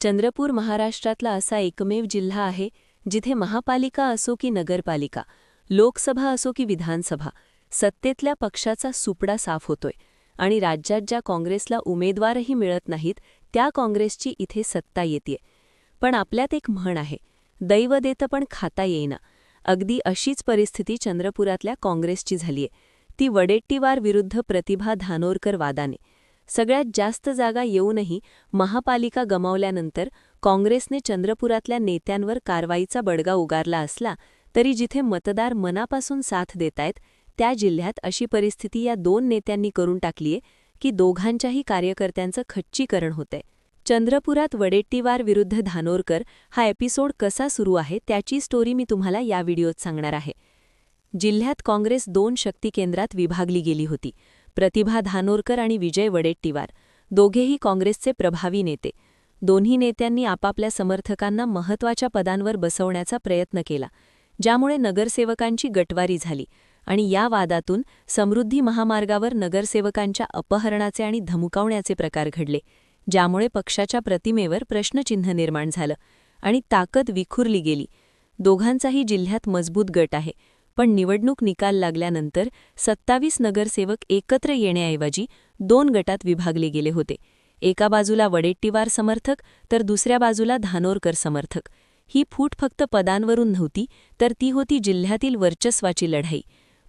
चंद्रपूर महाराष्ट्रातला असा एकमेव जिल्हा आहे जिथे महापालिका असो की नगरपालिका, लोकसभा असो की विधानसभा, सत्तेतल्या पक्षाचा सुपडा साफ होतोय आणि राज्यात ज्या काँग्रेसला उमेदवारही मिळत नाहीत त्या काँग्रेसची इथे सत्ता येतेय. पण आपल्यात एक म्हण आहे, दैव देतं पण खाता येईना. अगदी अशीच परिस्थिती चंद्रपुरातल्या काँग्रेसची झालीय. ती वडेट्टीवार विरुद्ध प्रतिभा धानोरकर वादाने. सगळ्यात जास्त जागा येऊनही महापालिका गमावल्यानंतर काँग्रेसने चंद्रपुरातल्या नेत्यांवर कारवाईचा बडगा उगारला असला तरी जिथे मतदार मनापासून साथ देतायत त्या जिल्ह्यात अशी परिस्थिती या दोन नेत्यांनी करून टाकलीये की दोघांच्याही कार्यकर्त्यांचं खच्चीकरण होतंय. चंद्रपुरात वडेट्टीवार विरुद्ध धानोरकर हा एपिसोड कसा सुरू आहे त्याची स्टोरी मी तुम्हाला या व्हिडिओत सांगणार आहे. जिल्ह्यात काँग्रेस दोन शक्ती केंद्रात विभागली गेली होती. प्रतिभा धानोरकर आणि विजय वडेट्टीवार, दोघेही काँग्रेसचे प्रभावी नेते. दोन्ही नेत्यांनी आपापल्या समर्थकांना महत्त्वाच्या पदांवर बसवण्याचा प्रयत्न केला, ज्यामुळे नगरसेवकांची गटवारी झाली आणि या वादातून समृद्धी महामार्गावर नगरसेवकांच्या अपहरणाचे आणि धमकावण्याचे प्रकार घडले, ज्यामुळे पक्षाच्या प्रतिमेवर प्रश्नचिन्ह निर्माण झालं आणि ताकद विखुरली गेली. दोघांचाही जिल्ह्यात मजबूत गट आहे, पण निवडणूक निकाल लागल्यानंतर 27 नगरसेवक एकत्र येण्याऐवजी दोन गटात विभागले गेले होते. एका बाजूला वडेट्टीवार समर्थक तर दुसऱ्या बाजूला धानोरकर समर्थक. ही फूट फक्त पदांवरून नव्हती, तर ती होती जिल्ह्यातील वर्चस्वाची लढाई.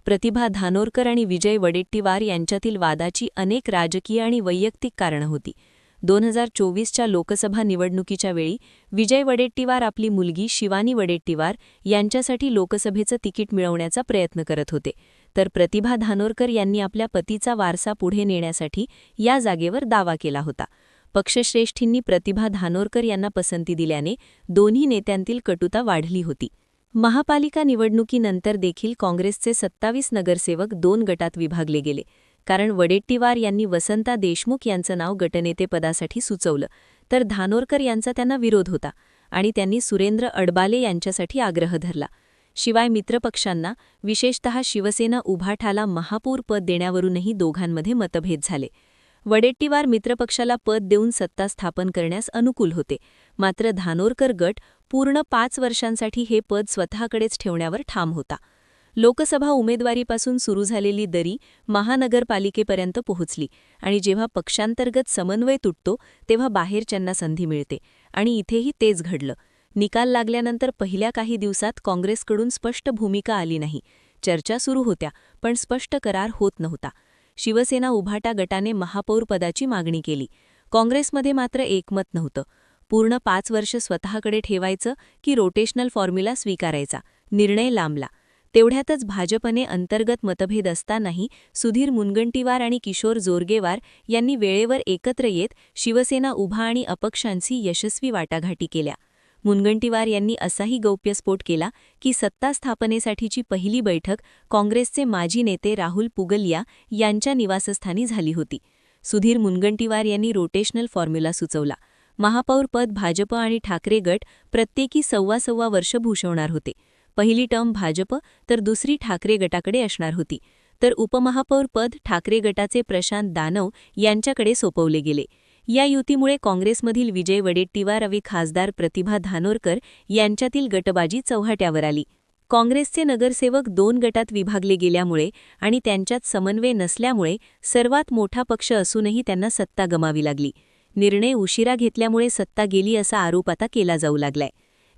प्रतिभा धानोरकर आणि विजय वडेट्टीवार यांच्यातील वादाची अनेक राजकीय आणि वैयक्तिक कारणं होती. 2024च्या लोकसभा निवडणुकीच्या वेळी विजय वडेट्टीवार आपली मुलगी शिवानी वडेट्टीवार यांच्यासाठी लोकसभेचं तिकीट मिळवण्याचा प्रयत्न करत होते, तर प्रतिभा धानोरकर यांनी आपल्या पतीचा वारसा पुढे नेण्यासाठी या जागेवर दावा केला होता. पक्षश्रेष्ठींनी प्रतिभा धानोरकर यांना पसंती दिल्याने दोन्ही नेत्यांतील कटुता वाढली होती. महापालिका निवडणुकीनंतर देखील काँग्रेसचे 27 नगरसेवक दोन गटात विभागले गेले, कारण वडेट्टीवार यांनी वसंता देशमुख यांचं नाव गटनेतेपदासाठी सुचवलं, तर धानोरकर यांचा त्यांना विरोध होता आणि त्यांनी सुरेंद्र अडबाले यांच्यासाठी आग्रह धरला. शिवाय मित्रपक्षांना, विशेषतः शिवसेना उभाठाला महापौर पद देण्यावरूनही दोघांमध्ये मतभेद झाले. वडेट्टीवार मित्रपक्षाला पद देऊन सत्ता स्थापन करण्यास अनुकूल होते, मात्र धानोरकर गट पूर्ण 5 वर्षांसाठी हे पद स्वतःकडेच ठेवण्यावर ठाम होता. लोकसभा उमेदवारीपासून सुरू झालेली दरी महानगरपालिकेपर्यंत पोहोचली आणि जेव्हा पक्षांतर्गत समन्वय तुटतो तेव्हा बाहेरच्यांना संधी मिळते आणि इथेही तेच घडलं. निकाल लागल्यानंतर पहिल्या काही दिवसात काँग्रेसकडून स्पष्ट भूमिका आली नाही. चर्चा सुरू होत्या, पण स्पष्ट करार होत नव्हता. शिवसेना उभाटा गटाने महापौर पदाची मागणी केली. काँग्रेसमध्ये मात्र एकमत नव्हतं. पूर्ण 5 वर्ष स्वतःकडे ठेवायचं की रोटेशनल फॉर्म्युला स्वीकारायचा, निर्णय लांबला. तेवढ्यातच भाजपने अंतर्गत मतभेद असतानाही सुधीर मुनगंटीवार आणि किशोर जोरगेवार यांनी वेळेवर एकत्र येत शिवसेना उभा आणि अपक्षांशी यशस्वी वाटाघाटी केल्या. मुनगंटीवार यांनी असाही गौप्यस्फोट केला की सत्ता स्थापनेसाठीची पहिली बैठक काँग्रेसचे माजी नेते राहुल पुगलिया यांच्या निवासस्थानी झाली होती. सुधीर मुनगंटीवार यांनी रोटेशनल फॉर्म्युला सुचवला. महापौर पद भाजप आणि ठाकरे गट प्रत्येकी 1.25 वर्ष भूषवणार होते. पहिली टर्म भाजप तर दुसरी ठाकरे गटाकडे असणार होती, तर उपमहापौर पद ठाकरे गटाचे प्रशांत दानव यांच्याकडे सोपवले गेले. या युतीमुळे काँग्रेसमधील विजय वडेट्टीवार आणि खासदार प्रतिभा धानोरकर यांच्यातील गटबाजी चव्हाट्यावर आली. काँग्रेसचे नगरसेवक दोन गटात विभागले गेल्यामुळे आणि त्यांच्यात समन्वय नसल्यामुळे सर्वात मोठा पक्ष असूनही त्यांना सत्ता गमावी लागली. निर्णय उशिरा घेतल्यामुळे सत्ता गेली असा आरोप आता केला जाऊ लागलाय.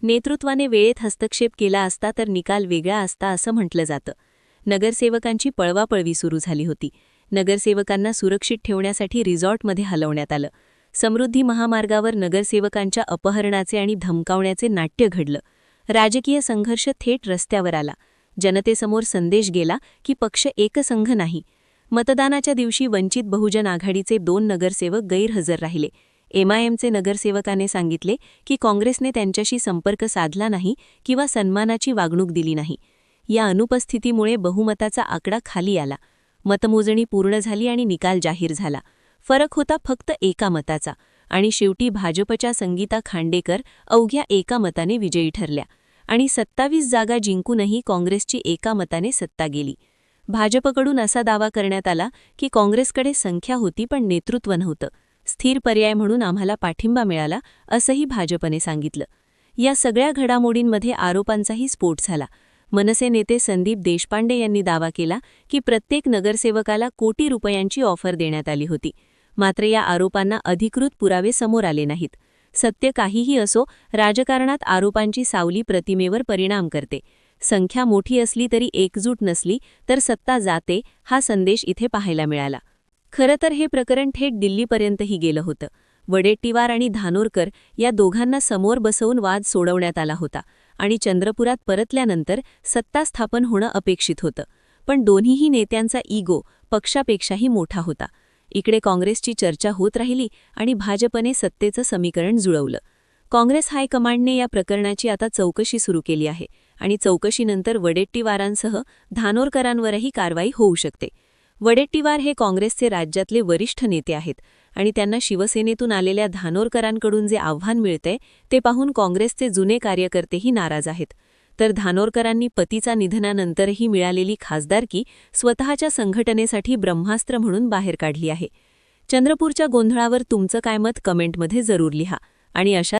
नेतृत्वाने वेळेत हस्तक्षेप केला असता तर निकाल वेगळा असता असं म्हटलं जातं. नगरसेवकांची पळवापळवी सुरू झाली होती. नगरसेवकांना सुरक्षित ठेवण्यासाठी रिसॉर्टमध्ये हलवण्यात आलं. समृद्धी महामार्गावर नगरसेवकांच्या अपहरणाचे आणि धमकावण्याचे नाट्य घडलं. राजकीय संघर्ष थेट रस्त्यावर आला. जनतेसमोर संदेश गेला की पक्ष एकसंघ नाही. मतदानाच्या दिवशी वंचित बहुजन आघाडीचे 2 नगरसेवक गैरहजर राहिले. MIMचे नगरसेवकाने सांगितले की काँग्रेसने त्यांच्याशी संपर्क साधला नाही किंवा सन्मानाची वागणूक दिली नाही. या अनुपस्थितीमुळे बहुमताचा आकडा खाली आला. मतमोजणी पूर्ण झाली आणि निकाल जाहीर झाला. फरक होता फक्त एका मताचा आणि शेवटी भाजपच्या संगीता खांडेकर अवघ्या एका मताने विजयी ठरल्या आणि 27 जागा जिंकूनही काँग्रेसची एका मताने सत्ता गेली. भाजपकडून असा दावा करण्यात आला की काँग्रेसकडे संख्या होती पण नेतृत्व नव्हतं. स्थिर पर्याय म्हणून आम्हाला पाठिंबा मिळाला, असंही भाजपने सांगितलं. या सगळ्या घडामोडींमध्ये आरोपांचाही स्फोट झाला. मनसे नेते संदीप देशपांडे यांनी दावा केला की प्रत्येक नगरसेवकाला कोटी रुपयांची ऑफर देण्यात आली होती. मात्र या आरोपांना अधिकृत पुरावे समोर आले नाहीत. सत्य काहीही असो, राजकारणात आरोपांची सावली प्रतिमेवर परिणाम करते. संख्या मोठी असली तरी एकजूट नसली तर सत्ता जाते, हा संदेश इथे पाहायला मिळाला. खरं तर हे प्रकरण थेट दिल्लीपर्यंतही गेलं होतं. वडेट्टीवार आणि धानोरकर या दोघांना समोर बसवून वाद सोडवण्यात आला होता आणि चंद्रपुरात परतल्यानंतर सत्ता स्थापन होणं अपेक्षित होतं. पण दोन्हीही नेत्यांचा इगो पक्षापेक्षाही मोठा होता. इकडे काँग्रेसची चर्चा होत राहिली आणि भाजपने सत्तेचं समीकरण जुळवलं. काँग्रेस हायकमांडने या प्रकरणाची आता चौकशी सुरू केली आहे आणि चौकशीनंतर वडेट्टीवारांसह धानोरकरांवरही कारवाई होऊ शकते. वडेट्टीवार हे काँग्रेसचे राज्यातले वरिष्ठ नेते आहेत आणि त्यांना शिवसेनेतून आलेल्या धानोरकरांकडून जे आव्हान मिळतंय ते पाहून काँग्रेसचे जुने कार्यकर्तेही नाराज आहेत. तर धानोरकरांनी पतीचा निधनानंतरही मिळालेली खासदारकी स्वतःच्या संघटनेसाठी ब्रह्मास्त्र म्हणून बाहेर काढली आहे. चंद्रपूरच्या गोंधळावर तुमचं काय मत कमेंटमध्ये जरूर लिहा आणि अशा